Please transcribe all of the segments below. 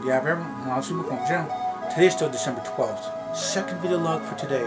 Yeah, today is still December 12th. Second video log for today.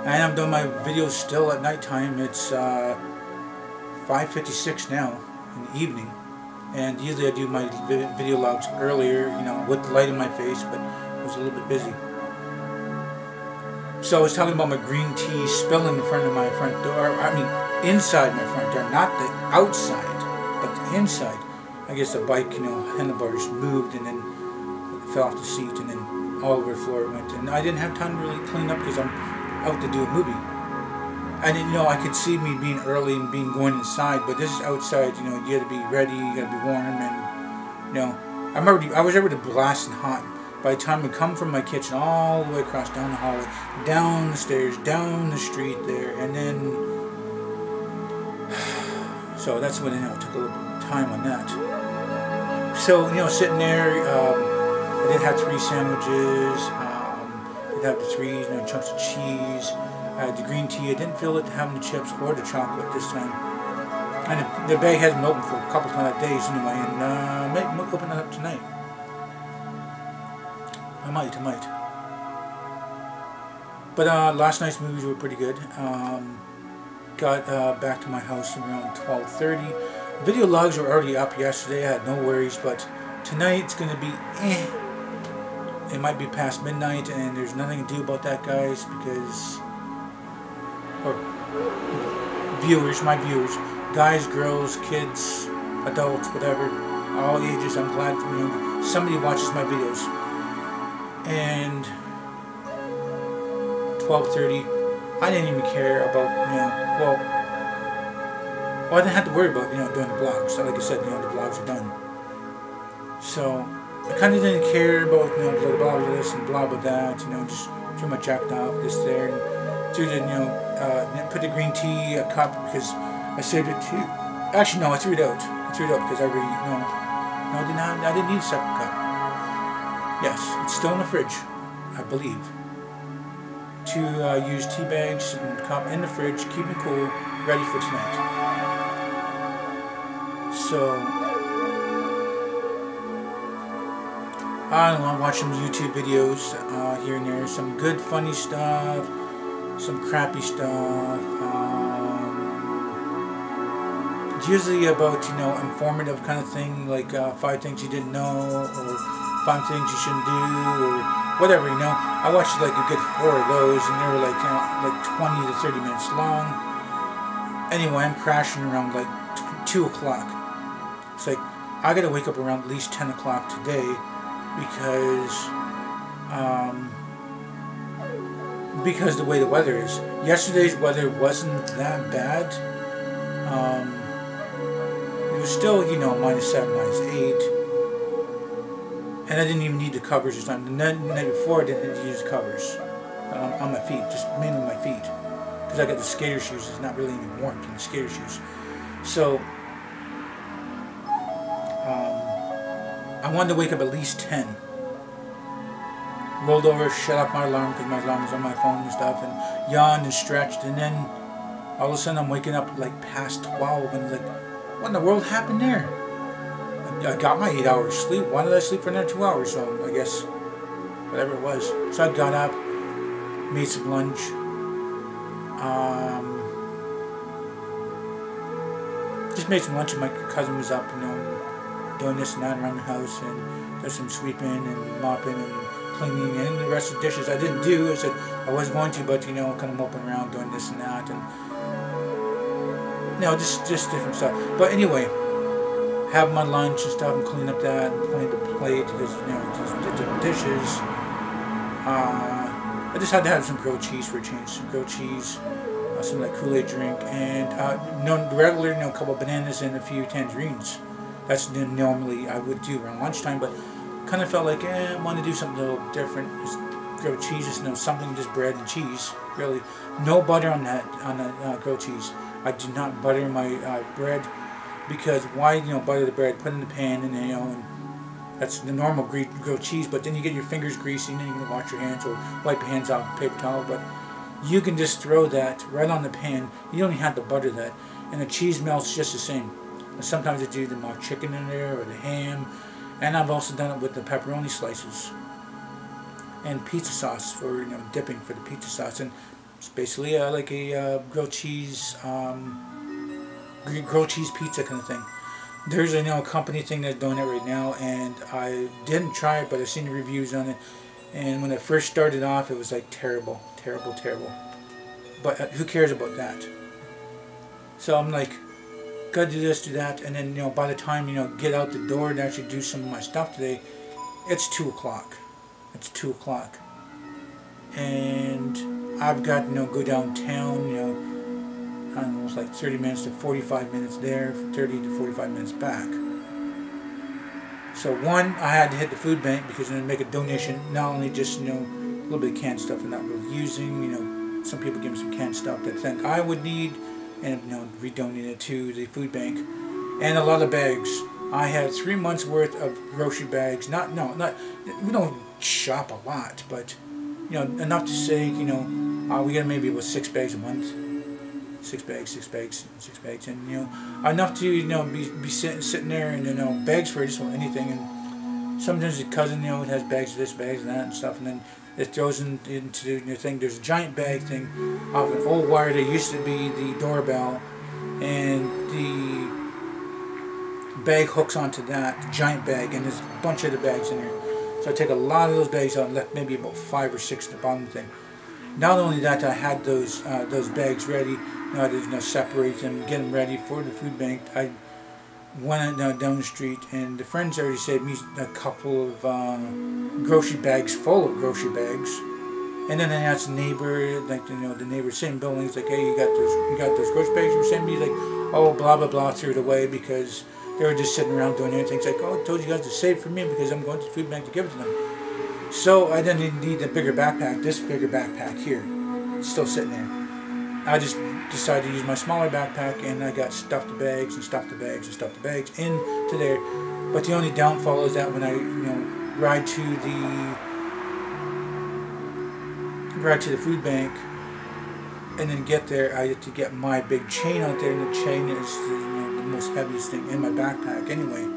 And I'm doing my videos still at nighttime. It's 5:56 now in the evening. And usually I do my video logs earlier, you know, with the light in my face, but I was a little bit busy. So I was talking about my green tea spilling in front of my front door. I mean, inside my front door, not the outside, but the inside. I guess the bike, you know, handlebars moved and then fell off the seat and then all over the floor it went. And I didn't have time to really clean up because I'm out to do a movie. I didn't know I could see me being early and going inside, but this is outside. You know, you got to be ready, you got to be warm, and you know, I was already blasting hot. By the time I come from my kitchen all the way across down the hallway, down the stairs, down the street there, and then so that's when, you know, it took a little bit of time on that. So, you know, sitting there, I did have 3 sandwiches. I did have the 3, you know, chunks of cheese. I had the green tea. I didn't feel it having the chips or the chocolate this time. And the bag hasn't been open for a couple of days anyway, and I might open it up tonight. I might. But last night's movies were pretty good. Got back to my house around 12:30. Video logs were already up yesterday. I had no worries, but tonight it's going to be It might be past midnight, and there's nothing to do about that, guys, because... Or viewers, my viewers, guys, girls, kids, adults, whatever, all ages. I'm glad, you know, somebody watches my videos. And 12:30, I didn't even care about, you know, well, I didn't have to worry about, you know, doing the vlogs. So like I said, you know, the vlogs are done. So I kind of didn't care about, you know, blah blah blah this and blah blah that. You know, just too much jacked off this there. And threw the, you know, put the green tea a cup because I saved it too. Actually, no, I threw it out. Because I really, no, I didn't need a second cup. Yes, it's still in the fridge, I believe. To use tea bags and cup in the fridge, keep it cool, ready for tonight. So I don't know, I'm watching some YouTube videos here and there, some good funny stuff, some crappy stuff. It's usually about, you know, informative kind of thing, like 5 things you didn't know, or 5 things you shouldn't do, or whatever, you know. I watched like a good 4 of those, and they were like, you know, like 20 to 30 minutes long. Anyway, I'm crashing around like 2 o'clock. It's like, I gotta wake up around at least 10 o'clock today, because the way the weather is. Yesterday's weather wasn't that bad. It was still, you know, -7, -8. And I didn't even need the covers this time. The night before I didn't need to use covers on my feet, just mainly my feet. Because I got the skater shoes, there's not really any warmth in the skater shoes. So, I wanted to wake up at least 10. Rolled over, shut off my alarm because my alarm was on my phone and stuff, and yawned and stretched, and then all of a sudden I'm waking up like past 12, and it's like, what in the world happened there? I got my 8 hours sleep. Why did I sleep for another 2 hours? So I guess whatever it was. So I got up, made some lunch. Just made some lunch, and my cousin was up, you know, doing this and that around the house, and there's some sweeping and mopping and cleaning, and the rest of the dishes I didn't do. I said I was going to, but, you know, kind of moping around doing this and that, and you know, just different stuff. But anyway, have my lunch and stuff, and clean up that, and clean the plate, because, you know, just different dishes. I just had to have some grilled cheese for a change. Some grilled cheese, some like Kool-Aid drink, and the regular, you know, a couple of bananas and a few tangerines. That's normally I would do around lunchtime, but kind of felt like, I want to do something a little different. Just grilled cheese, just, you know, something, just bread and cheese. Really, no butter on that grilled cheese. I do not butter my bread, because why, you know, butter the bread, put it in the pan, and, you know, and that's the normal grilled cheese. But then you get your fingers greasy, and then you can wash your hands or wipe your hands off with paper towel. But you can just throw that right on the pan. You don't even have to butter that, and the cheese melts just the same. And sometimes I do the mock chicken in there, or the ham, And I've also done it with the pepperoni slices and pizza sauce for, you know, dipping for the pizza sauce. And it's basically like a grilled cheese pizza kind of thing. There's a, you know, a company thing that's doing it right now, and I didn't try it, but I've seen the reviews on it. And when it first started off, it was like terrible, terrible, terrible. But who cares about that? So I'm like, gotta do this, do that, and then, you know, by the time, you know, get out the door and actually do some of my stuff today, it's 2 o'clock. It's 2 o'clock, and I've got, you know, go downtown, you know, I don't know, it's like 30 minutes to 45 minutes there, 30 to 45 minutes back. So one, I had to hit the food bank because I'm going to make a donation, not only just, you know, a little bit of canned stuff I'm not really using, you know, some people give me some canned stuff that I think I would need, and, you know, redonate it to the food bank, and a lot of bags. I had 3 months worth of grocery bags, we don't shop a lot, but, you know, enough to say, you know, we get maybe about 6 bags a month. 6 bags, and, you know, enough to, you know, be sitting there, and, you know, bags for just anything. And sometimes the cousin, you know, has bags of this, bags of that, and stuff, and then it throws into your thing. There's a giant bag thing off an old wire that used to be the doorbell, and the bag hooks onto that, the giant bag, and there's a bunch of other bags in there. So I take a lot of those bags out and left maybe about 5 or 6 at the bottom of the thing. Not only that, I had those bags ready. You know, I had to, you know, separate them, get them ready for the food bank. I went down the street, and the friends already saved me a couple of grocery bags full of grocery bags. And then I asked the neighbor, like, you know, the neighbor, same building, he's like, hey, you got those grocery bags you were sending me? He's like, oh, blah blah blah, threw it away because they were just sitting around doing anything. It's like, oh, I told you guys to save for me because I'm going to the food bank to give it to them. So I didn't need a bigger backpack. This bigger backpack here, it's still sitting there. I just decided to use my smaller backpack, and I got stuffed the bags and stuffed the bags and stuffed the bags into there. But the only downfall is that when I, you know, ride to the food bank and then get there, I have to get my big chain out there, and the chain is the, you know, the most heaviest thing in my backpack anyway.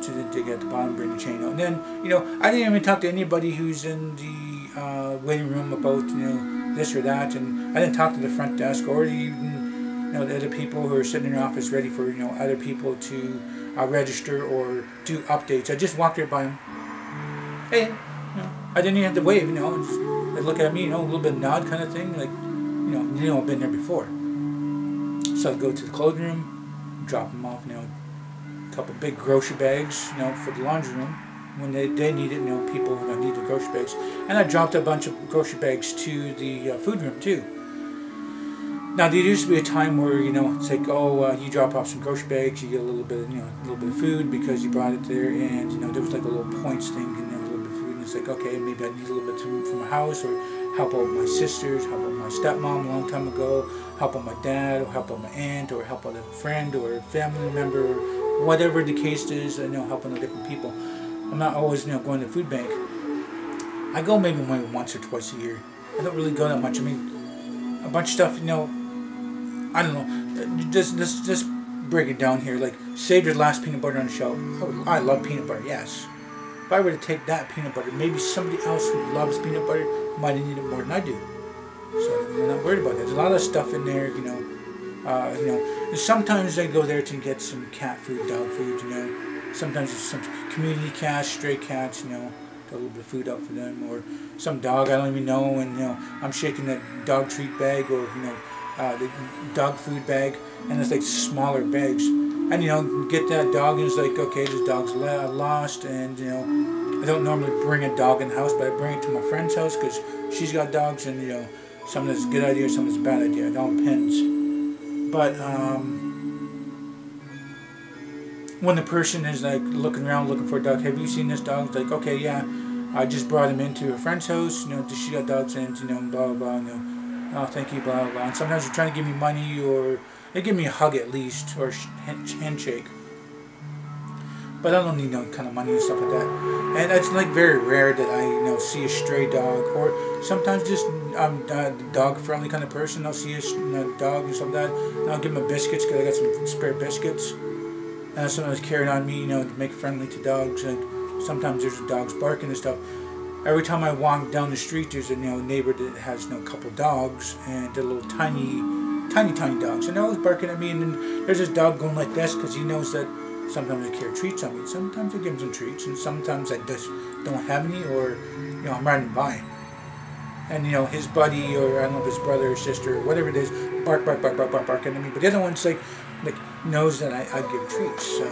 To dig at the bottom, bring the chain out, and then, you know, I didn't even talk to anybody who's in the waiting room about, you know, this or that, and I didn't talk to the front desk or even, you know, the other people who are sitting in the office ready for, you know, other people to register or do updates. I just walked right by them. Hey, you know, I didn't even have to wave, you know. They look at me, you know, a little bit nod kind of thing, like, you know, I've been there before. So I go to the clothing room, drop them off, you know. Couple big grocery bags, you know, for the laundry room when they need it, you know, people who need the grocery bags. And I dropped a bunch of grocery bags to the food room too. Now there used to be a time where, you know, it's like, oh, you drop off some grocery bags, you get a little bit, you know, a little bit of food because you brought it there, and, you know, there was like a little points thing, you know, a little bit of food, and it's like, okay, maybe I need a little bit of food for my house, or help out my sisters, help out my stepmom a long time ago, help out my dad, or help out my aunt, or help out a friend or a family member, whatever the case is, you know, helping the different people. I'm not always, you know, going to the food bank. I go maybe once or twice a year. I don't really go that much. I mean, a bunch of stuff, you know, I don't know. Just break it down here. Like, save your last peanut butter on the shelf. I love peanut butter, yes. If I were to take that peanut butter, maybe somebody else who loves peanut butter might need it more than I do. So I'm not worried about that. There's a lot of stuff in there, you know. You know, sometimes I go there to get some cat food, dog food, you know. Sometimes it's some community cats, stray cats, you know, a little bit of food up for them, or some dog I don't even know, and, you know, I'm shaking that dog treat bag, or, you know, the dog food bag, and it's like smaller bags, and, you know, get that dog, and it's like, okay, this dog's lost, and, you know, I don't normally bring a dog in the house, but I bring it to my friend's house because she's got dogs, and, you know, some of it's a good idea, some of it's a bad idea. It all depends. But when the person is like looking around looking for a dog, have you seen this dog? It's like, okay, yeah, I just brought him into a friend's house, you know, she got dogs, and, you know, blah blah blah, you know, oh, thank you, blah blah. And sometimes they're trying to give me money, or they give me a hug at least, or handshake. But I don't need no kind of money and stuff like that. And it's like very rare that I, you know, see a stray dog, or sometimes just a dog-friendly kind of person. I'll see a dog and stuff like that, and I'll give him a biscuits because I got some spare biscuits. And sometimes carried on me, to make it friendly to dogs. And sometimes there's dogs barking and stuff. Every time I walk down the street, there's a neighbor that has a couple dogs, and they're little tiny dogs, and they're always barking at me. And then there's this dog going like this because he knows that sometimes I carry treats on me. Sometimes I give him some treats, and sometimes I just don't have any, or I'm riding by, and his buddy, or I don't know if his brother or sister or whatever it is, barking at me. But the other one's like knows that I give treats, so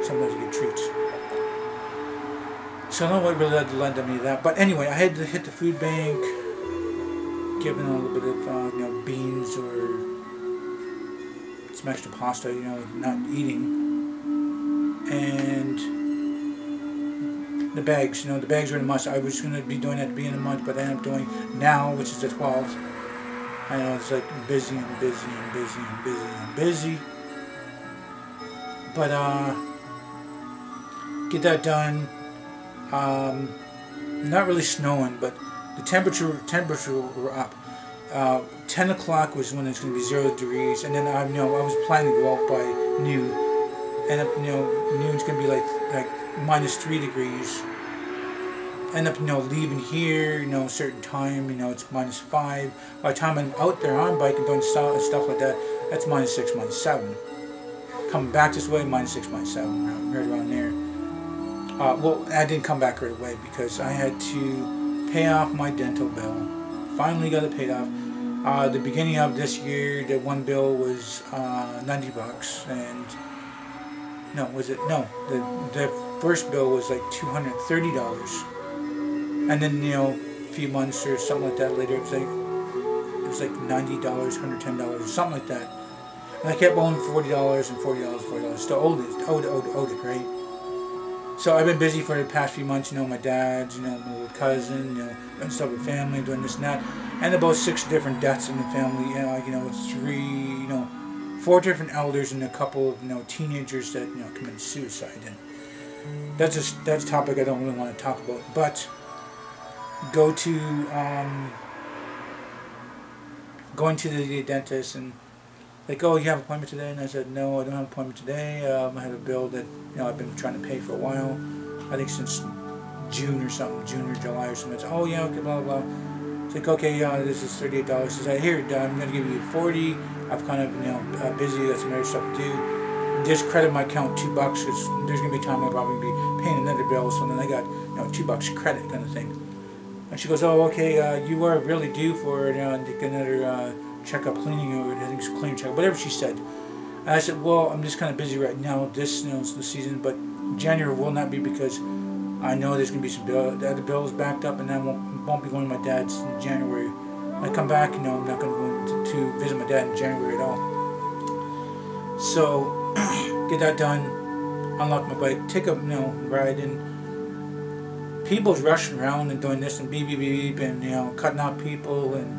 sometimes I give treats. So I don't know what really led me to that. But anyway, I had to hit the food bank, give them a little bit of beans or some extra pasta, not eating. And the bags, the bags were in a must. I was going to be doing that at the beginning of the month, but I ended up doing now, which is the 12th. I know it's like busy and busy and busy and busy and busy. But get that done. Not really snowing, but the temperature were up. 10 o'clock was when it's going to be 0 degrees, and then I was planning to go out by noon, and noon's going to be like -3 degrees. End up leaving here a certain time, it's -5. By the time I'm out there on bike and doing stuff like that, that's -6, -7. Coming back this way, -6, -7, right around there. Well, I didn't come back right away because I had to pay off my dental bill. Finally got it paid off. The beginning of this year, the one bill was $90, and the first bill was like $230, and then a few months or something like that later, it was like $90, $110, or something like that. And I kept owing $40 and $40, still owed it, right? So I've been busy for the past few months, my dad's, my little cousin, doing stuff with family, doing this and that, and about 6 different deaths in the family, 4 different elders and a couple of, teenagers that, committed suicide, and that's a topic I don't really want to talk about, but going to the dentist and like, oh, you have an appointment today? And I said, no, I don't have an appointment today. I have a bill that, I've been trying to pay for a while. I think since June or something, June or July or something. It's, oh, yeah, okay, blah, blah, blah. It's like, okay, this is $38. I said, here, I'm going to give you $40. I've kind of, busy, got some other stuff to do. Just credit my account $2, because there's going to be a time I'll probably be paying another bill. So then I got, $2 credit kind of thing. And she goes, oh, okay, you are really due for another checkup, cleaning, or I think it's cleaning checkup, whatever she said. And I said, well, I'm just kind of busy right now. This is the season, but January will not be because I know there's going to be some the other bills backed up, and I won't be going to my dad's in January. When I come back, I'm not going to go to visit my dad in January at all. So get that done, unlock my bike, take a ride, and people's rushing around and doing this and beep beep beep and cutting out people, and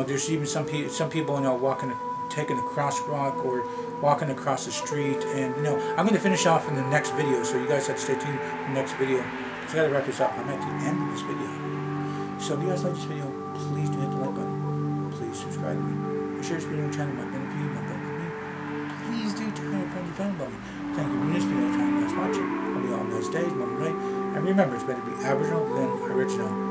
there's even some people walking, taking a crosswalk or walking across the street, and I'm going to finish off in the next video, so you guys have to stay tuned for the next video. So I got to wrap this up. I'm at the end of this video. So if you guys like this video, please do hit the like button. Please subscribe to me. Share this video on the channel. My benefit, my benefit me. Please do tell your friends and family about me. Thank you for this video. Thank you guys for watching. Hope you all have nice days, night. And remember, it's better to be Aboriginal than original.